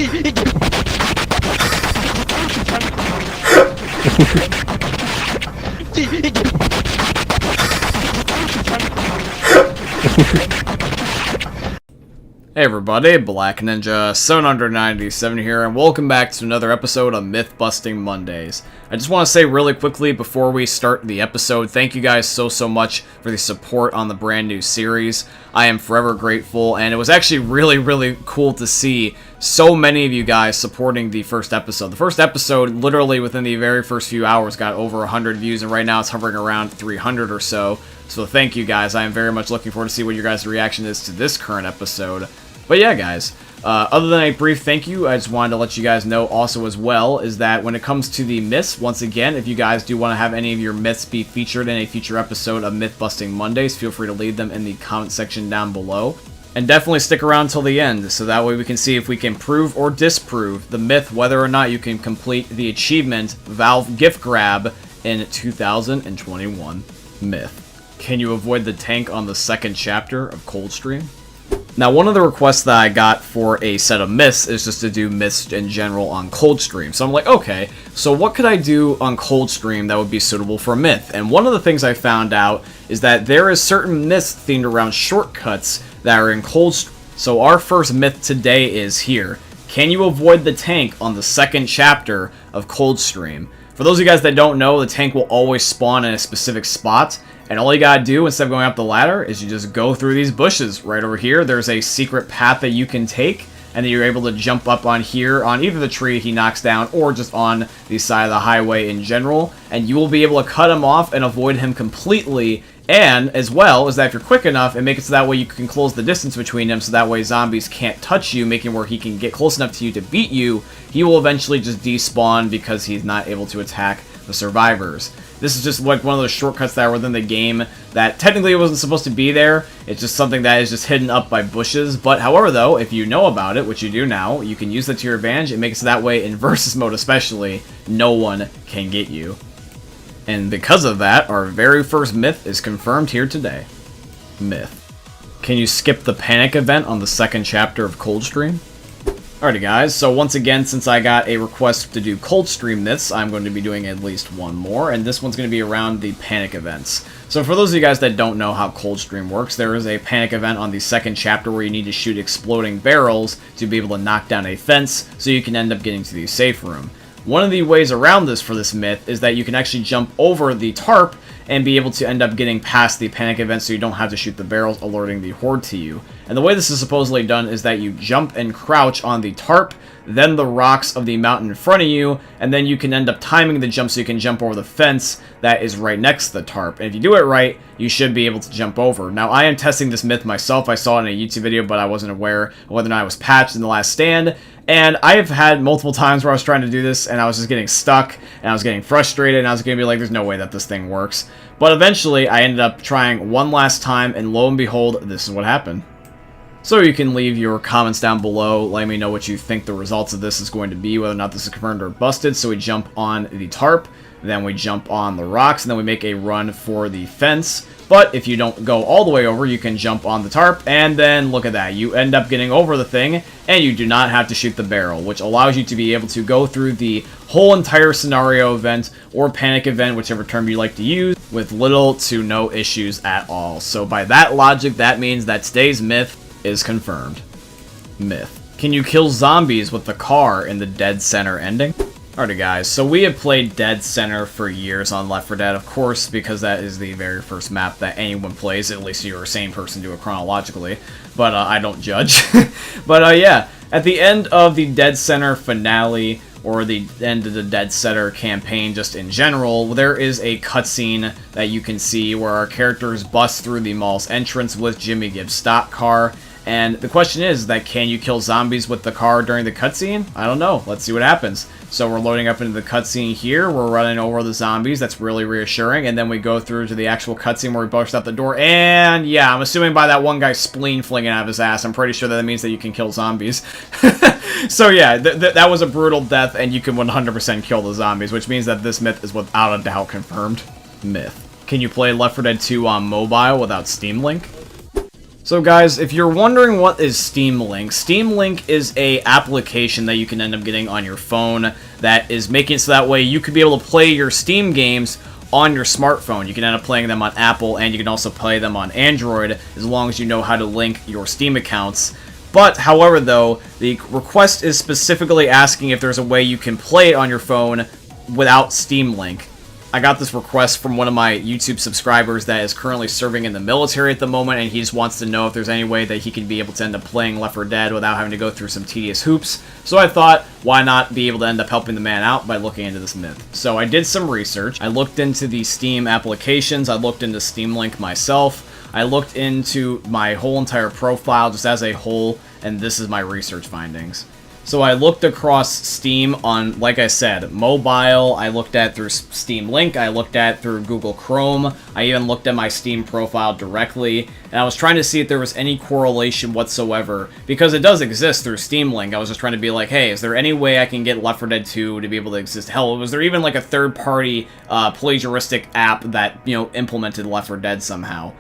Hey everybody, Black Ninja 797 here, and welcome back to another episode of Myth Busting Mondays. I just want to say really quickly before we start the episode, thank you guys so much for the support on the brand new series. I am forever grateful, and it was actually really cool to see so many of you guys supporting the first episode. The first episode, literally within the very first few hours, got over 100 views, and right now it's hovering around 300 or so. So thank you guys. I am very much looking forward to see what your guys' reaction is to this current episode. But yeah, guys, other than a brief thank you, I just wanted to let you guys know also as well is that when it comes to the myths, once again, if you guys do want to have any of your myths be featured in a future episode of Myth Busting Mondays, feel free to leave them in the comment section down below. And definitely stick around till the end, so that way we can see if we can prove or disprove the myth whether or not you can complete the achievement Valve Gift Grab in 2021 myth. Can you avoid the tank on the second chapter of Coldstream? Now, one of the requests that I got for a set of myths is just to do myths in general on Coldstream. So I'm like, okay, so what could I do on Coldstream that would be suitable for a myth? And one of the things I found out is that there is certain myths themed around shortcuts that are in Coldstream. So our first myth today is here. Can you avoid the tank on the second chapter of Coldstream? For those of you guys that don't know, the tank will always spawn in a specific spot. And all you gotta do, instead of going up the ladder, is you just go through these bushes. Right over here, there's a secret path that you can take, and then you're able to jump up on here, on either the tree he knocks down, or just on the side of the highway in general, and you will be able to cut him off and avoid him completely, and as well, is that if you're quick enough, and make it so that way you can close the distance between them, so that way zombies can't touch you, making where he can get close enough to you to beat you, he will eventually just despawn because he's not able to attack the survivors. This is just like one of those shortcuts that are within the game that technically it wasn't supposed to be there. It's just something that is just hidden up by bushes. But however though, if you know about it, which you do now, you can use it to your advantage and make it so that way in versus mode especially, no one can get you. And because of that, our very first myth is confirmed here today. Myth. Can you skip the panic event on the second chapter of Coldstream? Alrighty guys, so once again, since I got a request to do Coldstream myths, I'm going to be doing at least one more, and this one's going to be around the panic events. So for those of you guys that don't know how Coldstream works, there is a panic event on the second chapter where you need to shoot exploding barrels to be able to knock down a fence, so you can end up getting to the safe room. One of the ways around this for this myth is that you can actually jump over the tarp and be able to end up getting past the panic event so you don't have to shoot the barrels, alerting the horde to you. And the way this is supposedly done is that you jump and crouch on the tarp, then the rocks of the mountain in front of you, and then you can end up timing the jump so you can jump over the fence that is right next to the tarp. And if you do it right, you should be able to jump over. Now, I am testing this myth myself. I saw it in a YouTube video, but I wasn't aware of whether or not it was patched in the last stand. And I have had multiple times where I was trying to do this, and I was just getting stuck, and I was getting frustrated, and I was going to be like, there's no way that this thing works. But eventually, I ended up trying one last time, and lo and behold, this is what happened. So you can leave your comments down below, letting me know what you think the results of this is going to be, whether or not this is confirmed or busted. So we jump on the tarp, then we jump on the rocks, and then we make a run for the fence. But if you don't go all the way over, you can jump on the tarp, and then look at that. You end up getting over the thing, and you do not have to shoot the barrel, which allows you to be able to go through the whole entire scenario event, or panic event, whichever term you like to use, with little to no issues at all. So by that logic, that means that today's myth is confirmed. Myth. Can you kill zombies with the car in the Dead Center ending? Alrighty guys, so we have played Dead Center for years on Left 4 Dead, of course, because that is the very first map that anyone plays, at least you're a sane person to do it chronologically, but I don't judge. But yeah, at the end of the Dead Center finale, or the end of the Dead Center campaign just in general, there is a cutscene that you can see where our characters bust through the mall's entrance with Jimmy Gibbs' stock car. And the question is that, can you kill zombies with the car during the cutscene? I don't know. Let's see what happens. So we're loading up into the cutscene here. We're running over the zombies. That's really reassuring. And then we go through to the actual cutscene where we burst out the door. And yeah, I'm assuming by that one guy's spleen flinging out of his ass, I'm pretty sure that means that you can kill zombies. So yeah, that was a brutal death, and you can 100% kill the zombies, which means that this myth is without a doubt confirmed. Myth. Can you play Left 4 Dead 2 on mobile without Steam Link? So guys, if you're wondering what is Steam Link, Steam Link is a application that you can end up getting on your phone that is making it so that way you could be able to play your Steam games on your smartphone. You can end up playing them on Apple, and you can also play them on Android as long as you know how to link your Steam accounts. But, however though, the request is specifically asking if there's a way you can play it on your phone without Steam Link. I got this request from one of my YouTube subscribers that is currently serving in the military at the moment, and he just wants to know if there's any way that he can be able to end up playing Left 4 Dead without having to go through some tedious hoops. So I thought, why not be able to end up helping the man out by looking into this myth. So I did some research. I looked into the Steam applications. I looked into Steam Link myself. I looked into my whole entire profile just as a whole, and this is my research findings. So I looked across Steam on, like I said, mobile. I looked at through Steam Link. I looked at through Google Chrome. I even looked at my Steam profile directly, and I was trying to see if there was any correlation whatsoever, because it does exist through Steam Link. I was just trying to be like, hey, is there any way I can get Left 4 Dead 2 to be able to exist? Hell, was there even like a third-party plagiaristic app that, you know, implemented Left 4 Dead somehow?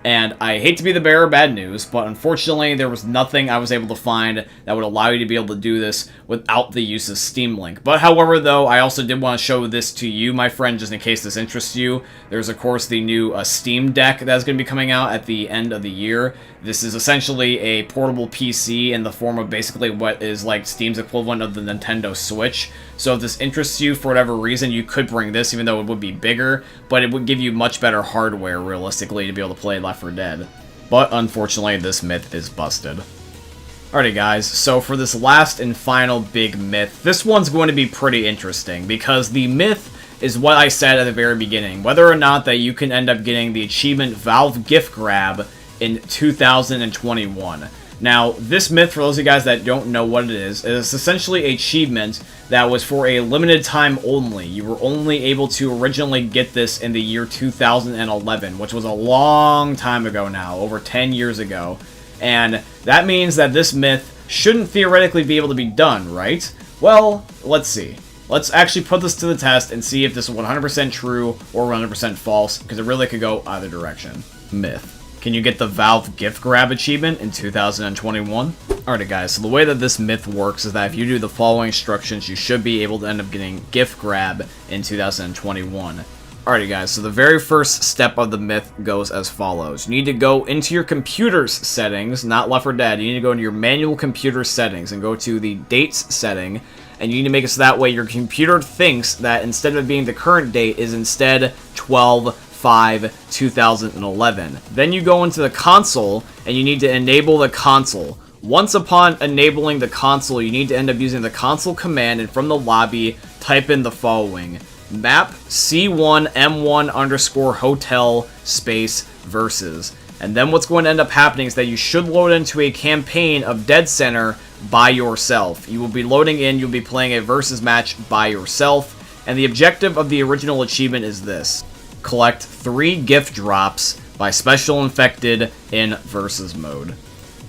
And I hate to be the bearer of bad news, but unfortunately there was nothing I was able to find that would allow you to be able to do this without the use of Steam Link. But however though, I also did want to show this to you, my friend, just in case this interests you. There's of course the new Steam Deck that's going to be coming out at the end of the year. This is essentially a portable PC in the form of basically what is like Steam's equivalent of the Nintendo Switch. So if this interests you for whatever reason, you could bring this, even though it would be bigger, but it would give you much better hardware, realistically, to be able to play Left 4 Dead. But unfortunately, this myth is busted. Alrighty guys, so for this last and final big myth, this one's going to be pretty interesting, because the myth is what I said at the very beginning, whether or not that you can end up getting the achievement Valve Gift Grab in 2021. Now, this myth, for those of you guys that don't know what it is essentially an achievement that was for a limited time only. You were only able to originally get this in the year 2011, which was a long time ago now, over 10 years ago. And that means that this myth shouldn't theoretically be able to be done, right? Well, let's see. Let's actually put this to the test and see if this is 100% true or 100% false, because it really could go either direction. Myth. Can you get the Valve Gift Grab achievement in 2021? Alright guys, so the way that this myth works is that if you do the following instructions, you should be able to end up getting Gift Grab in 2021. Alrighty guys, so the very first step of the myth goes as follows. You need to go into your computer's settings, not Left 4 Dead. You need to go into your manual computer settings and go to the dates setting, and you need to make it so that way your computer thinks that instead of it being the current date is instead 12/5/2011. Then you go into the console, and you need to enable the console. Once upon enabling the console, you need to end up using the console command, and from the lobby, type in the following. Map C1M1_hotel space versus. And then what's going to end up happening is that you should load into a campaign of Dead Center by yourself. You will be loading in, you'll be playing a versus match by yourself, and the objective of the original achievement is this. Collect 3 gift drops by Special Infected in versus mode.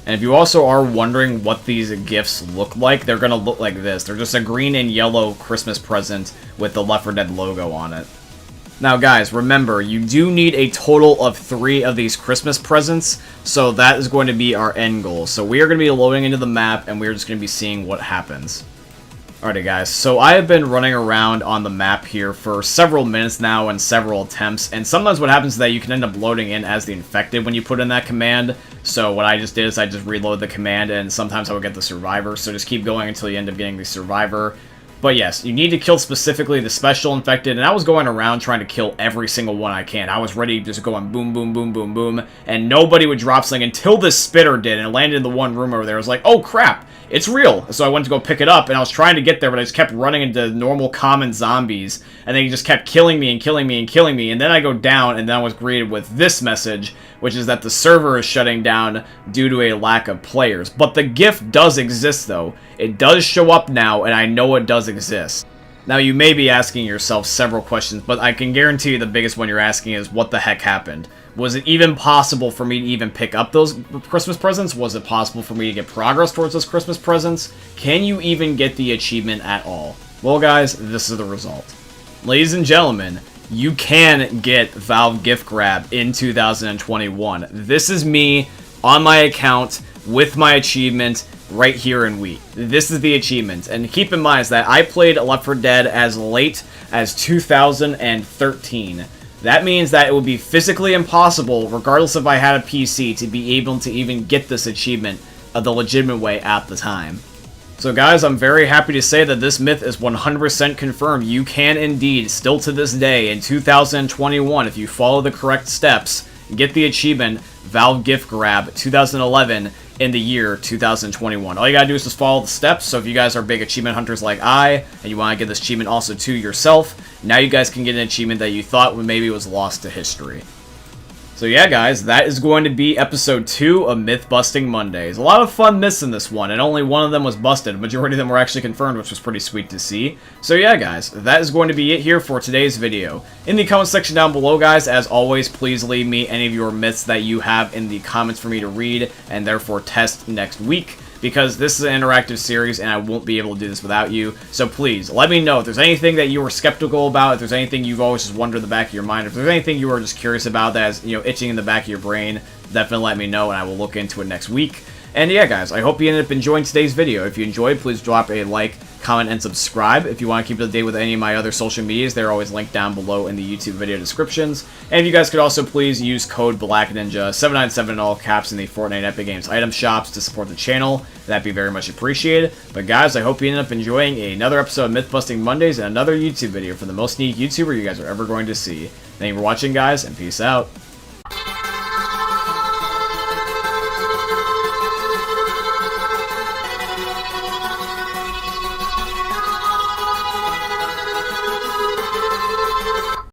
And if you also are wondering what these gifts look like, they're going to look like this. They're just a green and yellow Christmas present with the Left 4 Dead logo on it. Now guys, remember, you do need a total of 3 of these Christmas presents, so that is going to be our end goal. So we are going to be loading into the map, and we're just going to be seeing what happens. Alrighty guys, so I have been running around on the map here for several minutes now and several attempts, and sometimes what happens is that you can end up loading in as the infected when you put in that command. So what I just did is I just reload the command, and sometimes I would get the survivor, so just keep going until you end up getting the survivor. But yes, you need to kill specifically the special infected, and I was going around trying to kill every single one I can. I was ready just going boom, boom, boom, boom, boom, and nobody would drop something until this spitter did, and it landed in the one room over there. I was like, oh crap, it's real. So I went to go pick it up, and I was trying to get there, but I just kept running into normal common zombies, and they just kept killing me and killing me and killing me, and then I go down, and then I was greeted with this message, which is that the server is shutting down due to a lack of players. But the gift does exist, though. It does show up now, and I know it does exist. Now, you may be asking yourself several questions, but I can guarantee you the biggest one you're asking is, what the heck happened? Was it even possible for me to even pick up those Christmas presents? Was it possible for me to get progress towards those Christmas presents? Can you even get the achievement at all? Well, guys, this is the result. Ladies and gentlemen, you can get Valve Gift Grab in 2021. This is me on my account with my achievement right here in Wii. This is the achievement, and keep in mind that I played Left 4 Dead as late as 2013. That means that it would be physically impossible, regardless if I had a PC, to be able to even get this achievement the legitimate way at the time. So guys, I'm very happy to say that this myth is 100% confirmed. You can indeed, still to this day, in 2021, if you follow the correct steps, get the achievement Valve Gift Grab 2011 in the year 2021. All you gotta do is just follow the steps. So if you guys are big achievement hunters like I, and you want to get this achievement also to yourself, now you guys can get an achievement that you thought maybe was lost to history. So yeah, guys, that is going to be episode 2 of Myth Busting Mondays. A lot of fun myths in this one, and only one of them was busted. A majority of them were actually confirmed, which was pretty sweet to see. So yeah, guys, that is going to be it here for today's video. In the comment section down below, guys, as always, please leave me any of your myths that you have in the comments for me to read, and therefore test next week, because this is an interactive series and I won't be able to do this without you. So please, let me know if there's anything that you were skeptical about, if there's anything you've always just wondered in the back of your mind, if there's anything you were just curious about that is, itching in the back of your brain, definitely let me know and I will look into it next week. And yeah, guys, I hope you ended up enjoying today's video. If you enjoyed, please drop a like, comment, and subscribe. If you want to keep up to date with any of my other social medias, they're always linked down below in the YouTube video descriptions. And if you guys could also please use code BlackNinja797 in all caps in the Fortnite Epic Games item shops to support the channel. That'd be very much appreciated. But guys, I hope you ended up enjoying another episode of Myth Busting Mondays and another YouTube video for the most unique YouTuber you guys are ever going to see. Thank you for watching, guys, and peace out.